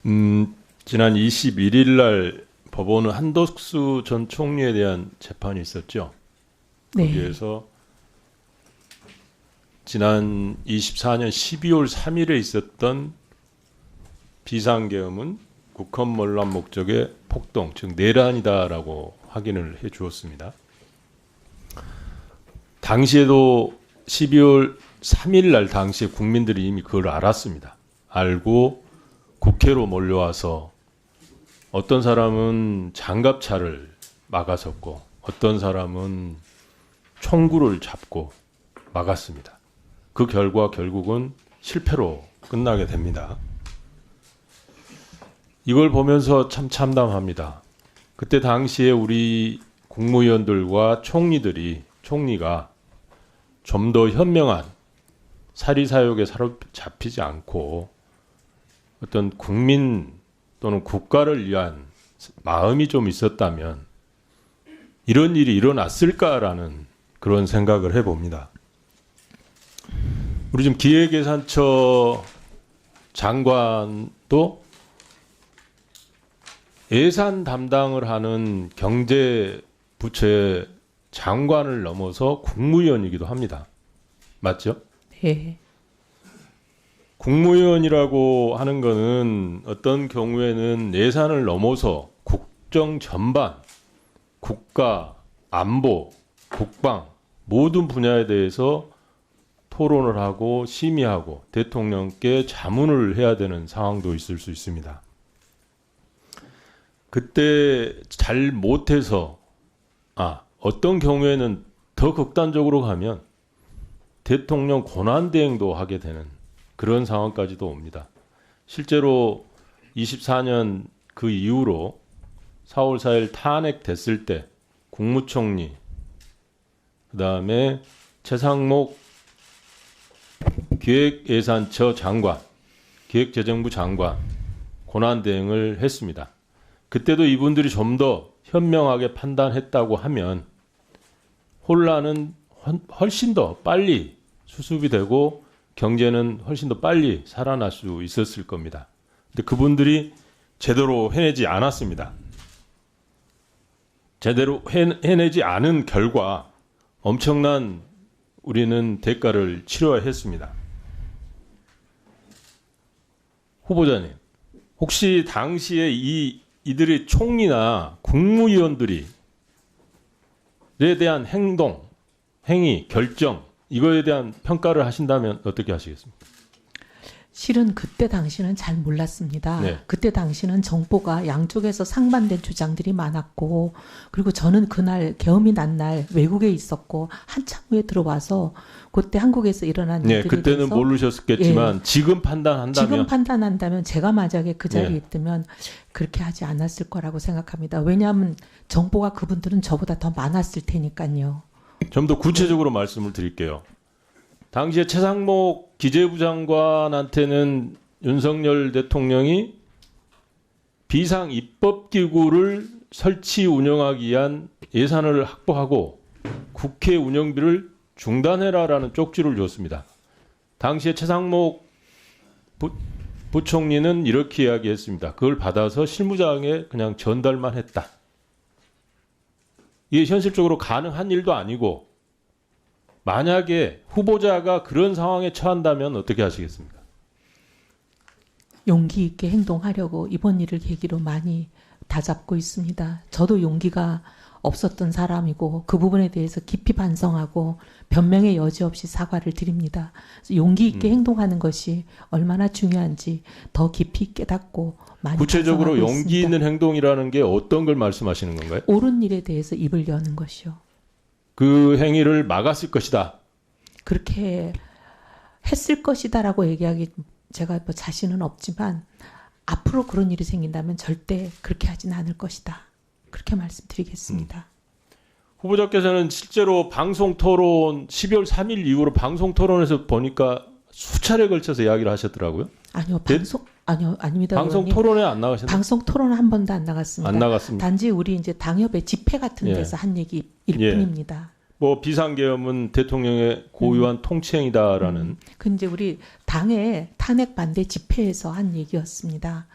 지난 21일 날 법원은 한덕수 전 총리에 대한 재판이 있었죠. 네. 거기에서 지난 24년 12월 3일에 있었던 비상계엄은 국헌몰란 목적의 폭동, 즉 내란이다라고 확인을 해 주었습니다. 당시에도 12월 3일 날 당시에 국민들이 이미 그걸 알았습니다. 알고 국회로 몰려와서 어떤 사람은 장갑차를 막아섰고 어떤 사람은 총구를 잡고 막았습니다. 그 결과 결국은 실패로 끝나게 됩니다. 이걸 보면서 참 참담합니다. 그때 당시에 우리 국무위원들과 총리가 좀 더 현명한 사리사욕에 사로잡히지 않고 어떤 국민 또는 국가를 위한 마음이 좀 있었다면 이런 일이 일어났을까라는 그런 생각을 해봅니다. 우리 지금 기획예산처 장관도 예산 담당을 하는 경제부처의 장관을 넘어서 국무위원이기도 합니다. 맞죠? 네. 국무위원이라고 하는 거는 어떤 경우에는 예산을 넘어서 국정 전반, 국가, 안보, 국방 모든 분야에 대해서 토론을 하고 심의하고 대통령께 자문을 해야 되는 상황도 있을 수 있습니다. 그때 잘 못해서 어떤 경우에는 더 극단적으로 가면 대통령 권한대행도 하게 되는 그런 상황까지도 옵니다. 실제로 24년 그 이후로 4월 4일 탄핵됐을 때 국무총리, 그 다음에 최상목 기획예산처 장관, 기획재정부 장관 권한대행을 했습니다. 그때도 이분들이 좀 더 현명하게 판단했다고 하면 혼란은 훨씬 더 빨리 수습이 되고 경제는 훨씬 더 빨리 살아날 수 있었을 겁니다. 근데 그분들이 제대로 해내지 않았습니다. 제대로 해내지 않은 결과 엄청난 우리는 대가를 치러야 했습니다. 후보자님, 혹시 당시에 이들의 총리나 국무위원들이 에 대한 행위, 결정 이거에 대한 평가를 하신다면 어떻게 하시겠습니까? 실은 그때 당시는 잘 몰랐습니다. 네. 그때 당시는 정보가 양쪽에서 상반된 주장들이 많았고, 그리고 저는 그날 계엄이 난 날 외국에 있었고 한참 후에 들어와서 그때 한국에서 일어난 네, 일들에 그때는 대해서 모르셨겠지만 지금 판단한다면 제가 만약에 그 자리에 네. 있다면 그렇게 하지 않았을 거라고 생각합니다. 왜냐하면 정보가 그분들은 저보다 더 많았을 테니까요. 좀 더 구체적으로 말씀을 드릴게요. 당시에 최상목 기재부 장관한테는 윤석열 대통령이 비상 입법기구를 설치 운영하기 위한 예산을 확보하고 국회 운영비를 중단해라라는 쪽지를 줬습니다. 당시에 최상목 부총리는 이렇게 이야기했습니다. 그걸 받아서 실무장에 그냥 전달만 했다. 이게 현실적으로 가능한 일도 아니고 만약에 후보자가 그런 상황에 처한다면 어떻게 하시겠습니까? 용기 있게 행동하려고 이번 일을 계기로 많이 다잡고 있습니다. 저도 용기가 없었던 사람이고 그 부분에 대해서 깊이 반성하고 변명의 여지 없이 사과를 드립니다. 용기 있게 행동하는 것이 얼마나 중요한지 더 깊이 깨닫고 많이 구체적으로 반성하고 용기 있습니다. 있는 행동이라는 게 어떤 걸 말씀하시는 건가요? 옳은 일에 대해서 입을 여는 것이요. 그 행위를 막았을 것이다. 그렇게 했을 것이다라고 얘기하기 제가 뭐 자신은 없지만 앞으로 그런 일이 생긴다면 절대 그렇게 하진 않을 것이다. 그렇게 말씀드리겠습니다. 후보자께서는 실제로 방송 토론 12월 3일 이후로 방송 토론에서 보니까 수차례 걸쳐서 이야기를 하셨더라고요. 아닙니다. 방송 의원님. 토론에 안 나가셨나요? 방송 토론은 한 번도 안 나갔습니다. 안 나갔습니다. 단지 우리 이제 당협의 집회 같은 예. 데서 한 얘기일 뿐입니다. 뭐 비상계엄은 대통령의 고유한 통치행위다라는 그 이제 우리 당의 탄핵 반대 집회에서 한 얘기였습니다.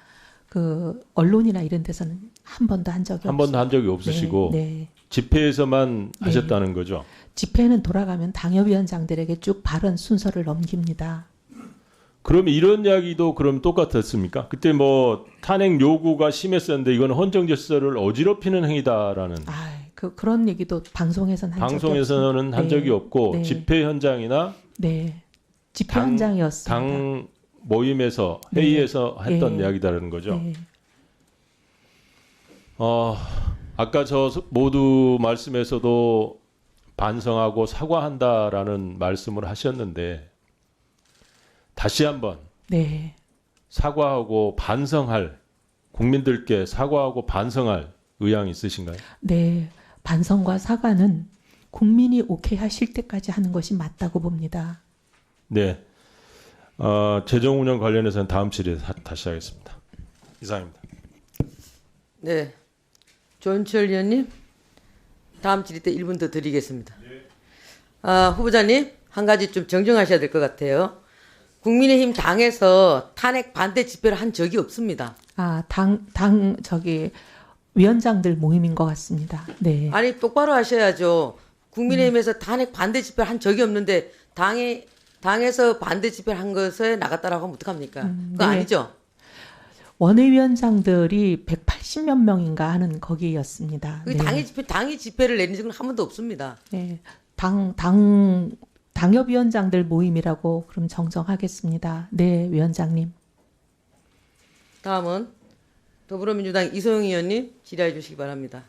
그 언론이나 이런 데서는 한 번도 한 적이 한 번도 한 적이 없으시고 네, 네. 집회에서만 네. 하셨다는 거죠. 집회는 돌아가면 당협위원장들에게 쭉 발언 순서를 넘깁니다. 그럼 이런 이야기도 그럼 똑같았습니까? 그때 뭐 탄핵 요구가 심했었는데 이건 헌정 질서를 어지럽히는 행위다라는 그런 얘기도 방송에서는 한 적이 방송에서는 없습니다. 한 적이 없고 네. 집회 현장이나 네. 집회 당- 현장이었습니다. 당 모임에서 네. 회의에서 했던 네. 이야기다라는 거죠. 네. 아까 저 모두 말씀에서도 반성하고 사과한다라는 말씀을 하셨는데 다시 한번 네. 사과하고 반성할 국민들께 사과하고 반성할 의향이 있으신가요? 네. 반성과 사과는 국민이 오케이 하실 때까지 하는 것이 맞다고 봅니다. 네. 재정 운영 관련해서는 다음 질의에 다시 하겠습니다. 이상입니다. 네. 조은철 의원님, 다음 질의 때 1분 더 드리겠습니다. 후보자님, 한 가지 좀 정정하셔야 될 것 같아요. 국민의힘 당에서 탄핵 반대 집회를 한 적이 없습니다. 위원장들 모임인 것 같습니다. 네. 아니, 똑바로 하셔야죠. 국민의힘에서 탄핵 반대 집회를 한 적이 없는데 당에서 반대 집회를 한 것에 나갔다라고 하면 어떡합니까? 그거 네. 아니죠? 원외위원장들이 180몇 명인가 하는 거기였습니다. 그 당이 집회를 내린 적은 한 번도 없습니다. 네. 당협위원장들 모임이라고 그럼 정정하겠습니다. 네, 위원장님. 다음은 더불어민주당 이소영 의원님 질의해 주시기 바랍니다.